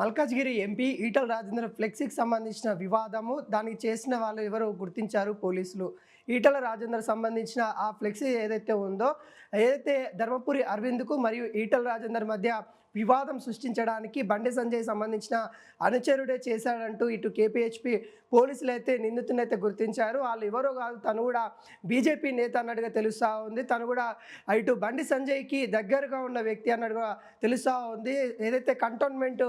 Malkajgiri MP Etela Rajender ఫ్లెక్సీకి సంబంధించిన వివాదము దానికి చేసిన వాళ్ళు ఎవరో గుర్తించారు పోలీసులు. ఈటల రాజేందర్ సంబంధించిన ఆ ఫ్లెక్సీ ఏదైతే ఉందో, ఏదైతే ధర్మపురి అరవింద్కు మరియు ఈటల రాజేందర్ మధ్య వివాదం సృష్టించడానికి బండి సంజయ్ సంబంధించిన అనుచరుడే చేశాడంటూ ఇటు కేపీహెచ్పీ పోలీసులు అయితే నిందితునైతే గుర్తించారు. వాళ్ళు ఎవరో కాదు, తను కూడా బీజేపీ నేత అన్నట్టుగా తెలుస్తూ ఉంది. తను కూడా ఇటు బండి సంజయ్కి దగ్గరగా ఉన్న వ్యక్తి అన్నట్టుగా తెలుస్తూ ఉంది. ఏదైతే కంటోన్మెంట్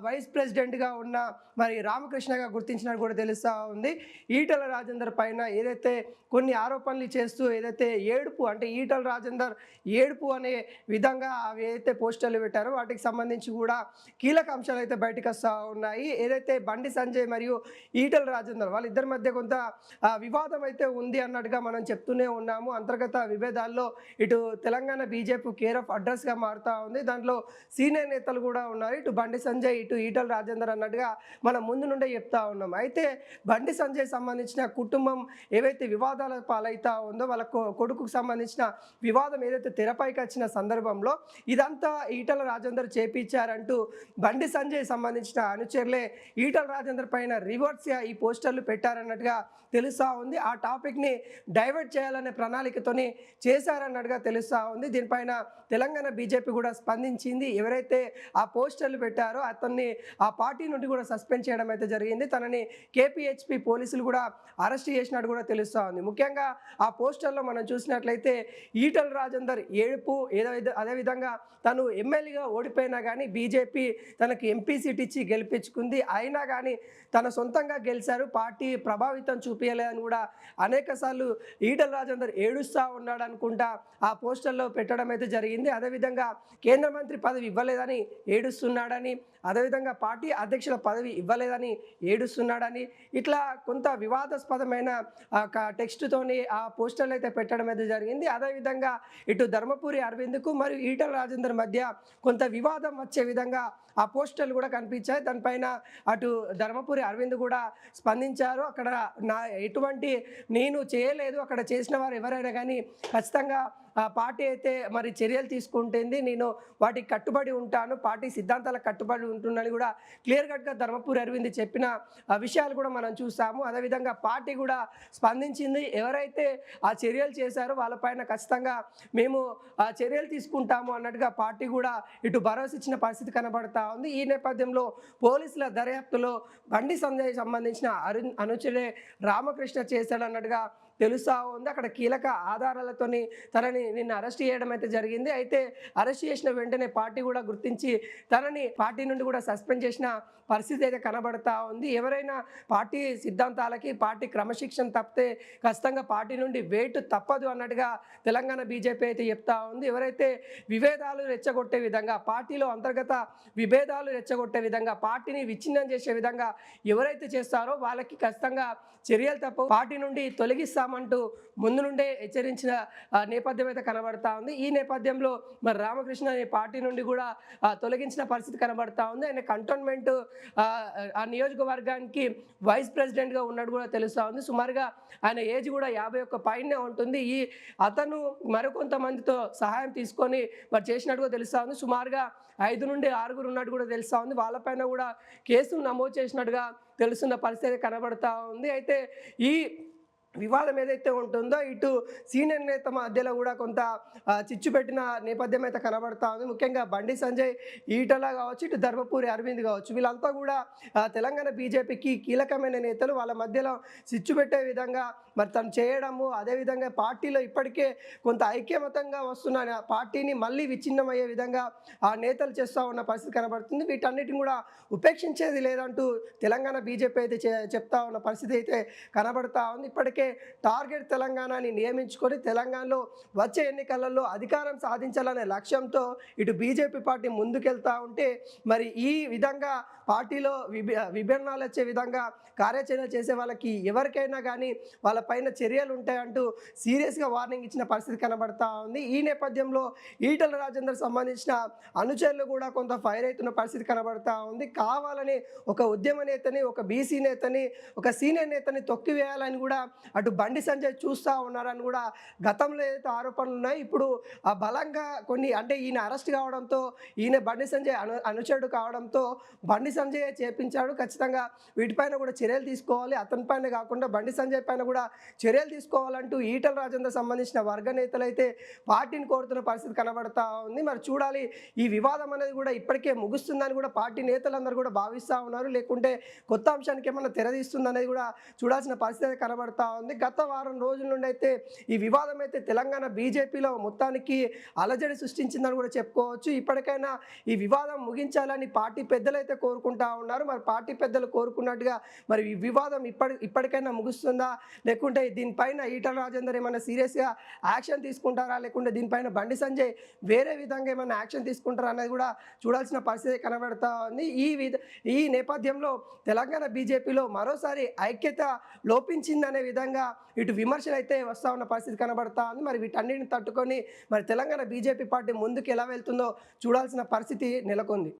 వైస్ ప్రెసిడెంట్గా ఉన్న మరి రామకృష్ణగా గుర్తించినట్టు కూడా తెలుస్తూ ఉంది. ఈటల రాజేందర్ పైన ఏదైతే కొన్ని ఆరోపణలు చేస్తూ ఏదైతే ఏడుపు అంటే ఈటల రాజేందర్ ఏడుపు అనే విధంగా అవి ఏదైతే పోస్టర్లు పెట్టారో వాటికి సంబంధించి కూడా కీలక అంశాలు అయితే బయటకు వస్తూ ఉన్నాయి. ఏదైతే బండి సంజయ్ మరియు ఈటల రాజేందర్ వాళ్ళిద్దరి మధ్య కొంత వివాదం అయితే ఉంది అన్నట్టుగా మనం చెప్తూనే ఉన్నాము. అంతర్గత విభేదాల్లో ఇటు తెలంగాణ బీజేపీ కేర్ ఆఫ్ అడ్రస్గా మారుతూ ఉంది. దాంట్లో సీనియర్ నేతలు కూడా ఉన్నారు. ఇటు బండి సంజయ్ ఇటు ఈటల రాజేందర్ అన్నట్టుగా మనం ముందు నుండే చెప్తా ఉన్నాం. అయితే బండి సంజయ్ సంబంధించిన కుటుంబం ఏవైతే వివాదాల పాలైతా ఉందో, వాళ్ళ కొడుకుకు సంబంధించిన వివాదం ఏదైతే తెరపైకి వచ్చిన సందర్భంలో ఇదంతా ఈటల రాజేందర్ చేపించారంటూ బండి సంజయ్ సంబంధించిన అనుచరులే ఈటల రాజేందర్ పైన రివర్స్గా ఈ పోస్టర్లు పెట్టారన్నట్టుగా తెలుస్తూ ఉంది. ఆ టాపిక్ని డైవర్ట్ చేయాలనే ప్రణాళికతోని చేశారన్నట్టుగా తెలుస్తూ ఉంది. దీనిపైన తెలంగాణ బీజేపీ కూడా స్పందించింది. ఎవరైతే ఆ పోస్టర్లు పెట్టారో అతన్ని ఆ పార్టీ నుండి కూడా సస్పెండ్ చేయడం అయితే జరిగింది. తనని కేపీహెచ్పీ పోలీసులు కూడా అరెస్ట్ చేసినట్టు కూడా తెలుస్తూ ఉంది. ముఖ్యంగా ఆ పోస్టర్లో మనం చూసినట్లయితే ఈటల రాజేందర్ ఏడుపు అదేవిధంగా తను ఎమ్మెల్యేగా ఓడిపోయినా కానీ బీజేపీ తనకు ఎంపీ సీట్ ఇచ్చి గెలిపించుకుంది. అయినా కానీ తన సొంతంగా గెలిచారు, పార్టీ ప్రభావితం చూపించలేదని కూడా అనేకసార్లు ఈటల రాజేందర్ ఏడుస్తూ ఉన్నాడు అనుకుంటా ఆ పోస్టర్లో పెట్టడం అయితే జరిగింది. అదేవిధంగా కేంద్ర మంత్రి పదవి ఇవ్వలేదని ఏడుస్తున్నాడని, అదేవిధంగా పార్టీ అధ్యక్షుల పదవి ఇవ్వలేదని ఏడుస్తున్నాడని, ఇట్లా కొంత వివాదాస్పదమైన టెక్స్ట్తోని ఆ పోస్టర్లు అయితే పెట్టడం అయితే జరిగింది. అదేవిధంగా ఇటు ధర్మపురి అరవింద్కు మరియు ఈటల రాజేందర్ మధ్య కొంత వివాదం వచ్చే విధంగా ఆ పోస్టర్లు కూడా కనిపించాయి. దానిపైన అటు ధర్మపురి అరవింద్ కూడా స్పందించారు. అక్కడ ఎటువంటి నేను చేయలేదు, అక్కడ చేసిన వారు ఎవరైనా కానీ ఖచ్చితంగా పార్టీ అయితే మరి చర్యలు తీసుకుంటుంది, నేను వాటికి కట్టుబడి ఉంటాను, పార్టీ సిద్ధాంతాలకు కట్టుబడి ఉంటుందని కూడా క్లియర్ కట్గా ధర్మపురి అరవింద్ చెప్పిన విషయాలు కూడా మనం చూసాము. అదేవిధంగా పార్టీ కూడా స్పందించింది. ఎవరైతే ఆ చర్యలు చేశారో వాళ్ళపైన ఖచ్చితంగా మేము చర్యలు తీసుకుంటాము అన్నట్టుగా పార్టీ కూడా ఇటు భరోసా ఇచ్చిన పరిస్థితి కనబడతా ఉంది. ఈ నేపథ్యంలో పోలీసుల దర్యాప్తులో బండి సంజయ్ సంబంధించిన అనుచరుడే రామకృష్ణ చేశాడన్నట్టుగా తెలుస్తూ ఉంది. అక్కడ కీలక ఆధారాలతోని తనని నిన్న అరెస్ట్ చేయడం అయితే జరిగింది. అయితే అరెస్ట్ చేసిన వెంటనే పార్టీ కూడా గుర్తించి తనని పార్టీ నుండి కూడా సస్పెండ్ చేసిన పరిస్థితి అయితే కనబడతా ఉంది. ఎవరైనా పార్టీ సిద్ధాంతాలకి పార్టీ క్రమశిక్షణ తప్పితే ఖచ్చితంగా పార్టీ నుండి వేటు తప్పదు అన్నట్టుగా తెలంగాణ బీజేపీ అయితే చెప్తా ఉంది. ఎవరైతే విభేదాలు రెచ్చగొట్టే విధంగా, పార్టీలో అంతర్గత విభేదాలు రెచ్చగొట్టే విధంగా, పార్టీని విచ్ఛిన్నం చేసే విధంగా ఎవరైతే చేస్తారో వాళ్ళకి ఖచ్చితంగా చర్యలు తప్ప పార్టీ నుండి తొలగిస్తామంటూ ముందు నుండే హెచ్చరించిన నేపథ్యం అయితే కనబడతా ఉంది. ఈ నేపథ్యంలో మరి రామకృష్ణ పార్టీ నుండి కూడా తొలగించిన పరిస్థితి కనబడతా ఉంది. ఆయన కంటోన్మెంట్ ఆ నియోజకవర్గానికి వైస్ ప్రెసిడెంట్గా ఉన్నట్టు కూడా తెలుస్తూ ఉంది. సుమారుగా ఆయన ఏజ్ కూడా 51 పైనే ఉంటుంది. అతను మరికొంతమందితో సహాయం తీసుకొని మరి చేసినట్టుగా తెలుస్తూ ఉంది. సుమారుగా 5 నుండి 6 ఉన్నట్టు కూడా తెలుస్తూ ఉంది. వాళ్ళపైన కూడా కేసులు నమోదు చేసినట్టుగా తెలుస్తున్న పరిస్థితి కనబడతా ఉంది. అయితే ఈ వివాదం ఏదైతే ఉంటుందో ఇటు సీనియర్ నేత మధ్యలో కూడా కొంత చిచ్చు పెట్టిన నేపథ్యం అయితే కనబడతా ఉంది. ముఖ్యంగా బండి సంజయ్, ఈటల కావచ్చు, ఇటు ధర్మపురి అరవింద్ కావచ్చు, వీళ్ళంతా కూడా తెలంగాణ బీజేపీకి కీలకమైన నేతలు. వాళ్ళ మధ్యలో చిచ్చు పెట్టే విధంగా మరి తను చేయడము, అదేవిధంగా పార్టీలో ఇప్పటికే కొంత ఐక్యమతంగా వస్తున్న పార్టీని మళ్ళీ విచ్ఛిన్నమయ్యే విధంగా ఆ నేతలు చేస్తూ ఉన్న పరిస్థితి కనబడుతుంది. వీటన్నిటిని కూడా ఉపేక్షించేది లేదంటూ తెలంగాణ బీజేపీ అయితే చెప్తా ఉన్న పరిస్థితి అయితే కనబడతా ఉంది. ఇప్పటికే టార్గెట్ తెలంగాణని నియమించుకొని తెలంగాణలో వచ్చే ఎన్నికలలో అధికారం సాధించాలనే లక్ష్యంతో ఇటు బీజేపీ పార్టీ ముందుకెళ్తా ఉంటే మరి ఈ విధంగా పార్టీలో విభిన్నాలు వచ్చే విధంగా కార్యాచరణ చేసే వాళ్ళకి ఎవరికైనా కానీ వాళ్ళపైన చర్యలు ఉంటాయంటూ సీరియస్గా వార్నింగ్ ఇచ్చిన పరిస్థితి కనబడతా ఉంది. ఈ నేపథ్యంలో ఈటల రాజేందర్ సంబంధించిన అనుచరులు కూడా కొంత ఫైర్ అవుతున్న పరిస్థితి కనబడతా ఉంది. కావాలని ఒక ఉద్యమ నేతని, ఒక బీసీ నేతని, ఒక సీనియర్ నేతని తొక్కివేయాలని కూడా అటు బండి సంజయ్ చూస్తూ ఉన్నారని కూడా గతంలో ఏదైతే ఆరోపణలు ఉన్నాయో ఇప్పుడు ఆ బలంగా కొన్ని అంటే ఈయన అరెస్ట్ కావడంతో ఈయన బండి సంజయ్ అనుచరుడు కావడంతో బండి సంజయ్ చేపించాడు, ఖచ్చితంగా వీటిపైన కూడా చర్యలు తీసుకోవాలి, అతని పైన కాకుండా బండి సంజయ్ పైన కూడా చర్యలు తీసుకోవాలంటూ ఈటల రాజేందర్ సంబంధించిన వర్గ నేతలు అయితే పార్టీని కోరుతున్న పరిస్థితి కనబడతా ఉంది. మరి చూడాలి ఈ వివాదం అనేది కూడా ఇప్పటికే ముగుస్తుందని కూడా పార్టీ నేతలందరూ కూడా భావిస్తూ ఉన్నారు, లేకుంటే కొత్త అంశానికి ఏమన్నా తెరదీస్తుందనేది కూడా చూడాల్సిన పరిస్థితి కనబడతా ఉంది. గత వారం రోజుల నుండి అయితే ఈ వివాదం అయితే తెలంగాణ బీజేపీలో మొత్తానికి అలజడి సృష్టించిందని కూడా చెప్పుకోవచ్చు. ఇప్పటికైనా ఈ వివాదం ముగించాలని పార్టీ పెద్దలు అయితే కోరుకుంటా ఉన్నారు. మరి పార్టీ పెద్దలు కోరుకున్నట్టుగా మరి ఈ వివాదం ఇప్పటికైనా ముగుస్తుందా, లేకుంటే దీనిపైన ఈటల రాజేందర్ ఏమైనా సీరియస్గా యాక్షన్ తీసుకుంటారా, లేకుంటే దీనిపైన బండి సంజయ్ వేరే విధంగా ఏమైనా యాక్షన్ తీసుకుంటారా అనేది కూడా చూడాల్సిన పరిస్థితి కనబడతా ఉంది. ఈ నేపథ్యంలో తెలంగాణ బీజేపీలో మరోసారి ఐక్యత లోపించిందనే విధంగా ఇటు విమర్శలు అయితే వస్తూ ఉన్న పరిస్థితి కనబడతా ఉంది. మరి వీటన్నిటిని తట్టుకొని మరి తెలంగాణ బీజేపీ పార్టీ ముందుకు ఎలా వెళ్తుందో చూడాల్సిన పరిస్థితి నెలకొంది.